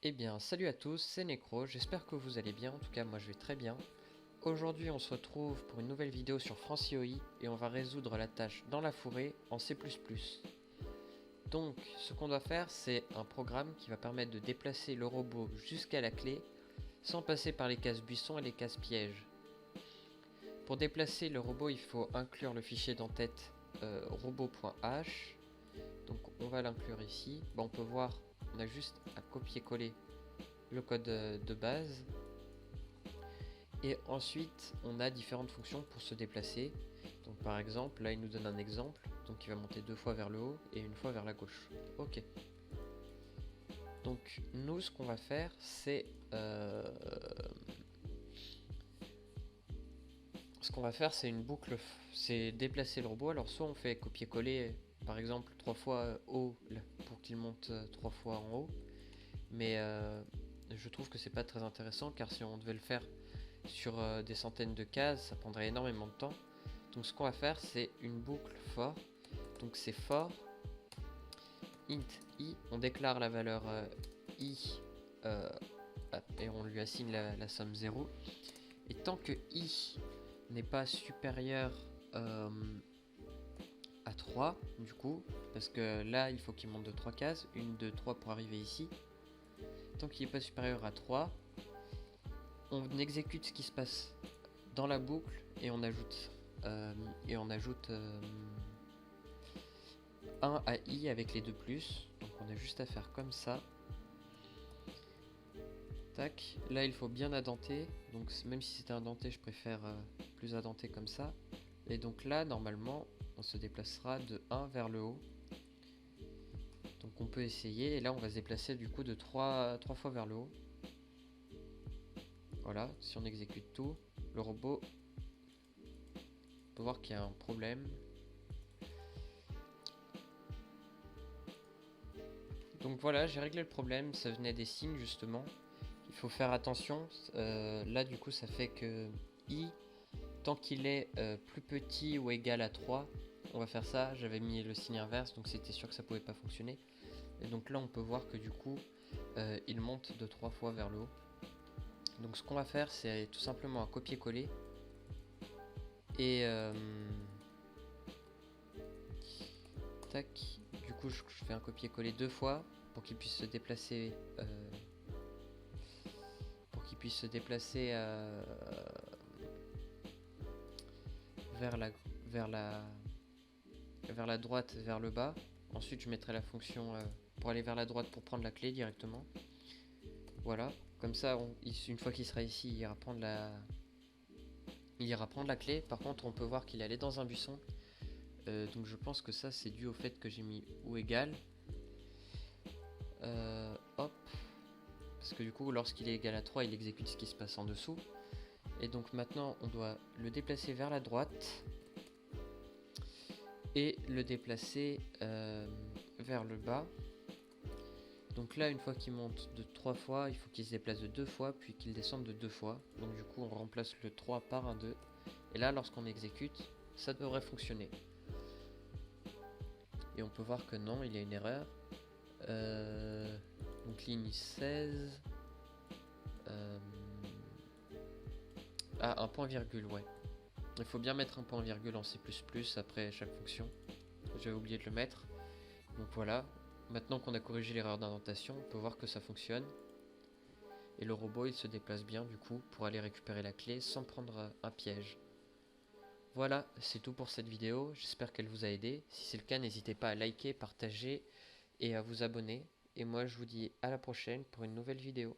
Eh bien, salut à tous, c'est Necro, j'espère que vous allez bien, en tout cas moi je vais très bien. Aujourd'hui on se retrouve pour une nouvelle vidéo sur FranciOI et on va résoudre la tâche dans la fourrée en C++. Donc ce qu'on doit faire, c'est un programme qui va permettre de déplacer le robot jusqu'à la clé sans passer par les cases buissons et les cases pièges. Pour déplacer le robot, il faut inclure le fichier d'entête robot.h. Donc on va l'inclure ici. On peut voir, on a juste à copier-coller le code de base. Et ensuite, on a différentes fonctions pour se déplacer. Donc par exemple, là il nous donne un exemple. Donc il va monter 2 fois vers le haut et une fois vers la gauche. Ok. Donc nous, ce qu'on va faire, c'est une boucle, c'est déplacer le robot. Alors soit on fait copier-coller, par exemple 3 fois haut pour qu'il monte 3 fois en haut. Mais je trouve que c'est pas très intéressant, car si on devait le faire sur des centaines de cases, ça prendrait énormément de temps. Donc ce qu'on va faire, c'est une boucle for. Donc c'est for int i, on déclare la valeur i et on lui assigne la somme 0. Et tant que i n'est pas supérieur à 3, du coup, parce que là il faut qu'il monte de 3 cases, 1, 2, 3 pour arriver ici. Tant qu'il n'est pas supérieur à 3, on exécute ce qui se passe dans la boucle et on ajoute 1 à i avec les deux plus. Donc on a juste à faire comme ça. Tac. Là il faut bien indenter. Donc même si c'était indenté, je préfère plus indenté comme ça. Et donc là normalement on se déplacera de 1 vers le haut. Donc on peut essayer. Et là on va se déplacer du coup de 3 fois vers le haut. Voilà. Si on exécute tout, le robot, on peut voir qu'il y a un problème. Donc voilà, j'ai réglé le problème, ça venait des signes justement. Il faut faire attention, là du coup ça fait que i, tant qu'il est plus petit ou égal à 3, on va faire ça, j'avais mis le signe inverse donc c'était sûr que ça pouvait pas fonctionner. Et donc là on peut voir que du coup il monte de 3 fois vers le haut. Donc ce qu'on va faire c'est tout simplement un copier-coller. Et tac, du coup je fais un copier-coller 2 fois pour qu'il puisse se déplacer vers la droite, vers le bas. Ensuite je mettrai la fonction pour aller vers la droite pour prendre la clé directement. Voilà, comme ça une fois qu'il sera ici, il ira prendre la clé. Par contre on peut voir qu'il est allé dans un buisson. Donc je pense que ça c'est dû au fait que j'ai mis ou égal. Hop. Parce que du coup lorsqu'il est égal à 3, il exécute ce qui se passe en dessous. Et donc maintenant on doit le déplacer vers la droite et le déplacer vers le bas. Donc là une fois qu'il monte de 3 fois, il faut qu'il se déplace de 2 fois puis qu'il descende de 2 fois. Donc du coup on remplace le 3 par un 2. Et là lorsqu'on exécute, ça devrait fonctionner. Et on peut voir que non, il y a une erreur. Donc ligne 16. Un point virgule, ouais. Il faut bien mettre un point virgule en C++ après chaque fonction. J'avais oublié de le mettre. Donc voilà. Maintenant qu'on a corrigé l'erreur d'indentation, on peut voir que ça fonctionne. Et le robot il se déplace bien du coup pour aller récupérer la clé sans prendre un piège. Voilà, c'est tout pour cette vidéo. J'espère qu'elle vous a aidé. Si c'est le cas, n'hésitez pas à liker, partager et à vous abonner. Et moi je vous dis à la prochaine pour une nouvelle vidéo.